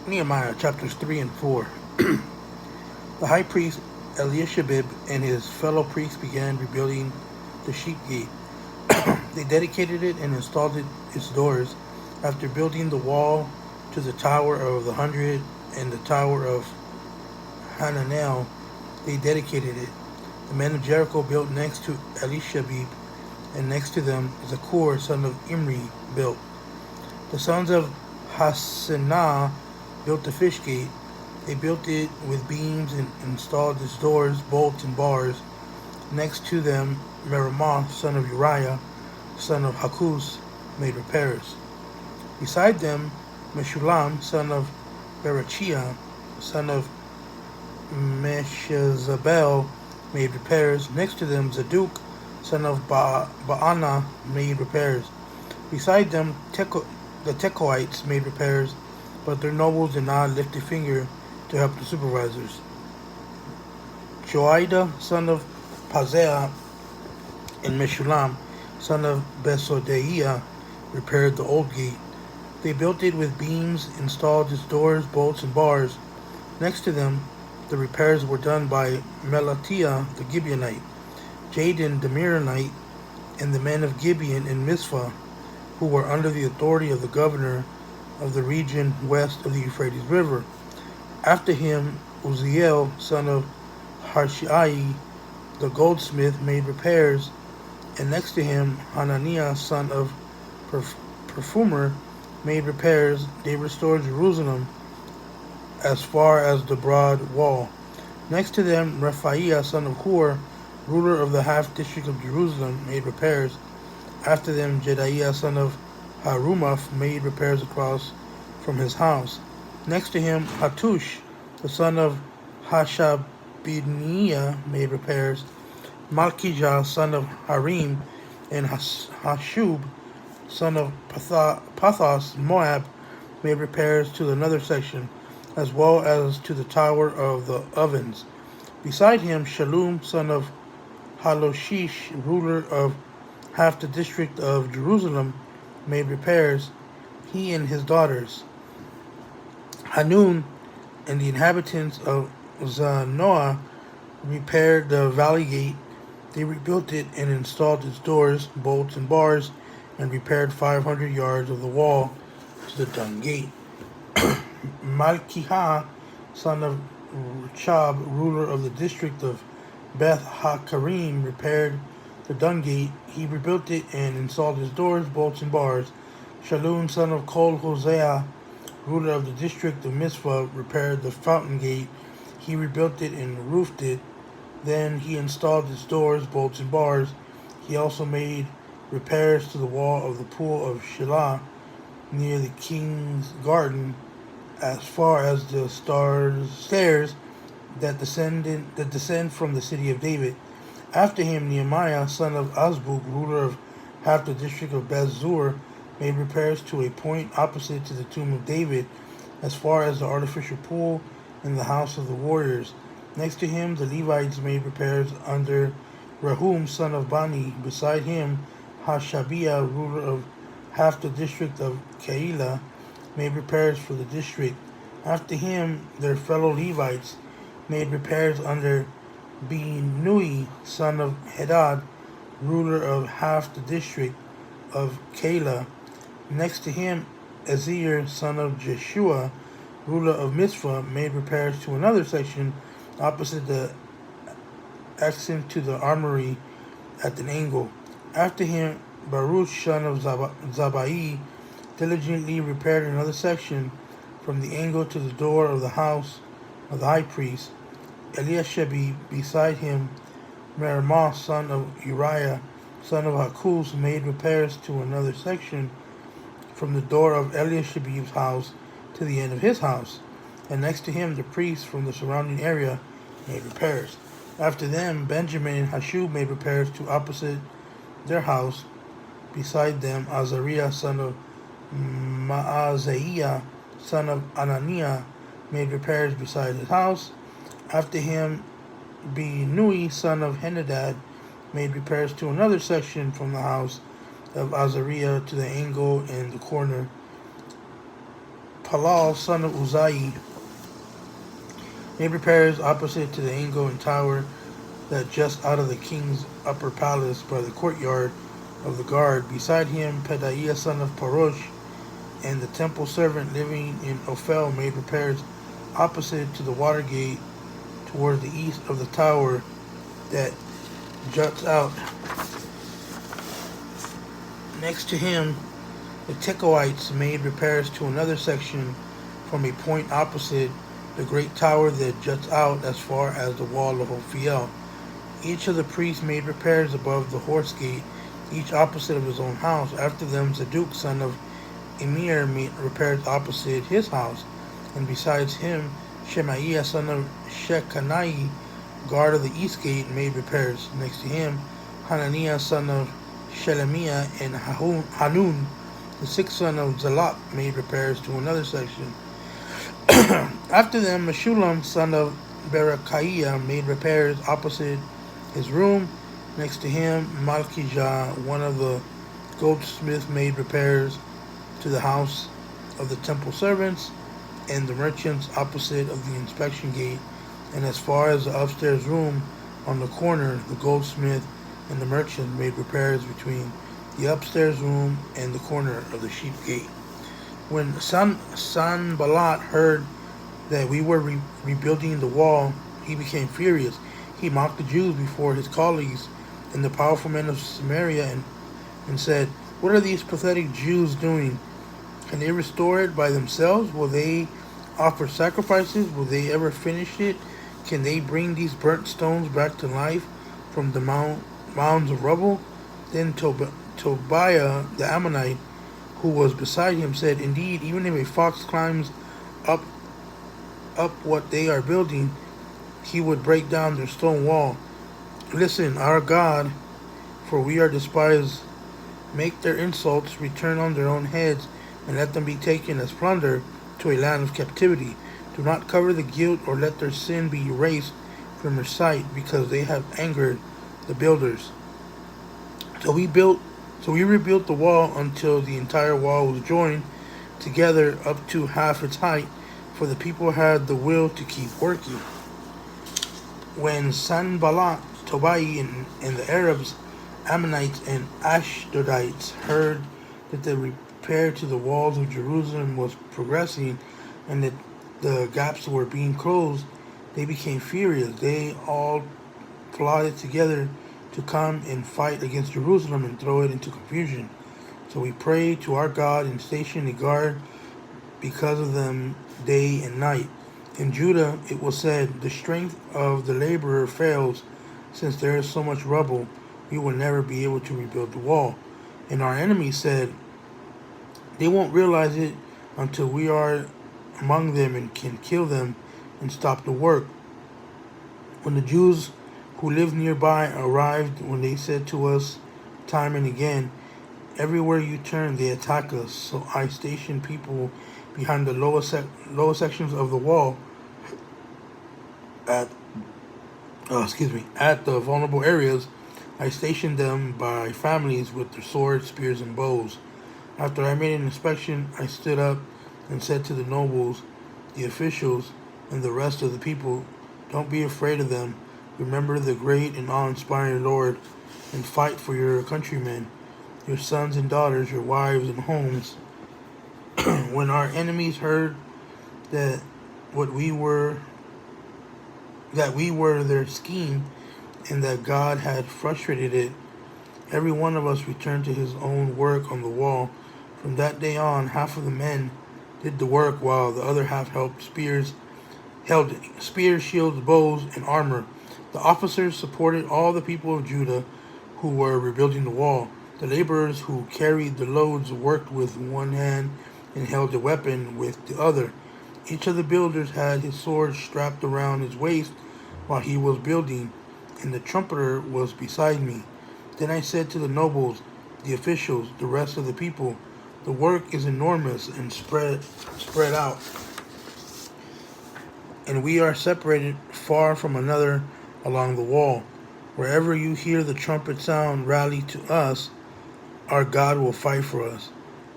Nehemiah chapters 3 and 4. The high priest Eliashib and his fellow priests began rebuilding the sheep gate. They dedicated it and installed its doors. After building the wall to the Tower of the Hundred and the Tower of Hananel, they dedicated it. The men of Jericho built next to Elishabib, and next to them Zakur, son of Imri, built. The sons of Hassenaah built the fish gate. They built it with beams and installed its doors, bolts, and bars. Next to them Meremoth, son of Uriah, son of Hakus, made repairs. Beside them Meshulam, son of Berechiah, son of Meshezabel, made repairs. Next to them Zadok, son of Baana, made repairs. Beside them the Tekoites made repairs, but their nobles did not lift a finger to help the supervisors. Joiada, son of Paseah, and Meshulam, son of Besodeiah, repaired the old gate. They built it with beams, installed its doors, bolts, and bars. Next to them, the repairs were done by Melatiah the Gibeonite, Jadon the Mironite, and the men of Gibeon and Mizpah, who were under the authority of the governor of the region west of the Euphrates River. After him, Uzziel, son of Harshai, the goldsmith, made repairs, and next to him, Hananiah, son of Perfumer, made repairs. They restored Jerusalem as far as the broad wall. Next to them, Rephaiah, son of Hur, ruler of the half district of Jerusalem, made repairs. After them, Jedaiah, son of Harumaph, made repairs across from his house. Next to him, Hattush, the son of Hashabniah, made repairs. Malchijah, son of Harim, and Hashub, son of Pathos, Moab, made repairs to another section, as well as to the Tower of the Ovens. Beside him, Shallum, son of Haloshish, ruler of half the district of Jerusalem, made repairs, he and his daughters. Hanun and the inhabitants of Zanoah repaired the valley gate. They rebuilt it and installed its doors, bolts, and bars, and repaired 500 yards of the wall to the dung gate. Malchijah, son of Rechab, ruler of the district of Beth HaKarim, repaired the dung gate. He rebuilt it and installed its doors, bolts, and bars. Shallum, son of Kol Hosea, ruler of the district of Mizpah, repaired the fountain gate. He rebuilt it and roofed it. Then he installed its doors, bolts, and bars. He also made repairs to the wall of the pool of Shilah near the king's garden, as far as the stairs that descend from the city of David. After him, Nehemiah, son of Azbuk, ruler of half the district of Beth Zur, made repairs to a point opposite to the tomb of David, as far as the artificial pool in the house of the warriors. Next to him, the Levites made repairs under Rehum, son of Bani. Beside him, Hashabiah, ruler of half the district of Keilah, made repairs for the district. After him, their fellow Levites made repairs under Binui, son of Hadad, ruler of half the district of Keilah. Next to him, Ezer, son of Jeshua, ruler of Mizpah, made repairs to another section opposite the exit to the armory at an angle. After him, Baruch, son of Zabai, diligently repaired another section from the angle to the door of the house of the high priest. Eliashib, beside him, Meremoth, son of Uriah, son of Hakus, made repairs to another section from the door of Eliashib's house to the end of his house. And next to him, the priests from the surrounding area made repairs. After them, Benjamin and Hashub made repairs to opposite their house. Beside them, Azariah, son of Maazaiah, son of Ananiah, made repairs beside his house. After him, Binui, son of Henadad, made repairs to another section from the house of Azariah to the angle in the corner Halal, son of Uzai, made repairs opposite to the angle and tower that just out of the king's upper palace by the courtyard of the guard. Beside him, Pedaiah, son of Parosh, and the temple servant living in Ophel made repairs opposite to the water gate toward the east of the tower that juts out. Next to him, the Tekoites made repairs to another section from a point opposite the great tower that juts out as far as the wall of Ophiel. Each of the priests made repairs above the horse gate, each opposite of his own house. After them, Zadok, son of Emir, made repairs opposite his house, and besides him, Shemaiah, son of Shechaniah, guard of the east gate, made repairs. Next to him, Hananiah, son of Shelemiah, and Hanun, the sixth son of Zalak, made repairs to another section. After them, Meshullam, son of Berechiah, made repairs opposite his room. Next to him, Malchijah, one of the goldsmiths, made repairs to the house of the temple servants and the merchants opposite of the inspection gate, and as far as the upstairs room on the corner. The goldsmith and the merchant made repairs between the upstairs room and the corner of the sheep gate. When Sanballat heard that we were rebuilding the wall, he became furious. He mocked the Jews before his colleagues and the powerful men of Samaria and said, "What are these pathetic Jews doing? Can they restore it by themselves? Will they offer sacrifices? Will they ever finish it? Can they bring these burnt stones back to life from the mounds of rubble?" Then Tobiah the Ammonite, who was beside him, said, "Indeed, even if a fox climbs up what they are building, he would break down their stone wall. Listen, our God, for we are despised. Make their insults return on their own heads, and let them be taken as plunder to a land of captivity. Do not cover the guilt or let their sin be erased from your sight, because they have angered the builders." So we rebuilt the wall until the entire wall was joined together up to half its height, for the people had the will to keep working. When Sanballat, Tobiah, and the Arabs, Ammonites, and Ashdodites heard that the repair to the walls of Jerusalem was progressing and that the gaps were being closed, they became furious. They all plotted together to come and fight against Jerusalem and throw it into confusion. So we prayed to our God and stationed a guard because of them day and night. In Judah it was said, "The strength of the laborer fails. Since there is so much rubble, we will never be able to rebuild the wall." And our enemies said, "They won't realize it until we are among them and can kill them and stop the work." When the Jews who lived nearby arrived, when they said to us time and again, "Everywhere you turn, they attack us." So I stationed people behind the lower sections of the wall at the vulnerable areas. I stationed them by families with their swords, spears, and bows. After I made an inspection, I stood up and said to the nobles, the officials, and the rest of the people, "Don't be afraid of them. Remember the great and awe-inspiring Lord, and fight for your countrymen, your sons and daughters, your wives and homes." When our enemies heard that we were their scheme and that God had frustrated it, every one of us returned to his own work on the wall. From that day on, half of the men did the work, while the other half held spears, shields, bows, and armor. The officers supported all the people of Judah who were rebuilding the wall. The laborers who carried the loads worked with one hand and held the weapon with the other. Each of the builders had his sword strapped around his waist while he was building, and the trumpeter was beside me. Then I said to the nobles, the officials, the rest of the people, "The work is enormous and spread out, and we are separated far from another along the wall. Wherever you hear the trumpet sound, rally to us. Our God will fight for us."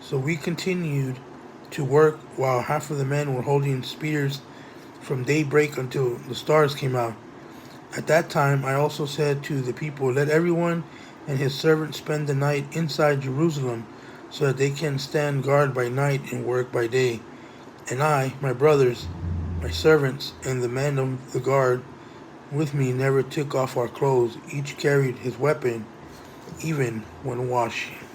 So we continued to work, while half of the men were holding spears from daybreak until the stars came out. At that time I also said to the people, let everyone and his servant spend the night inside Jerusalem, so that they can stand guard by night and work by day. And I, my brothers, my servants, and the men of the guard with me never took off our clothes. Each carried his weapon, even when washing.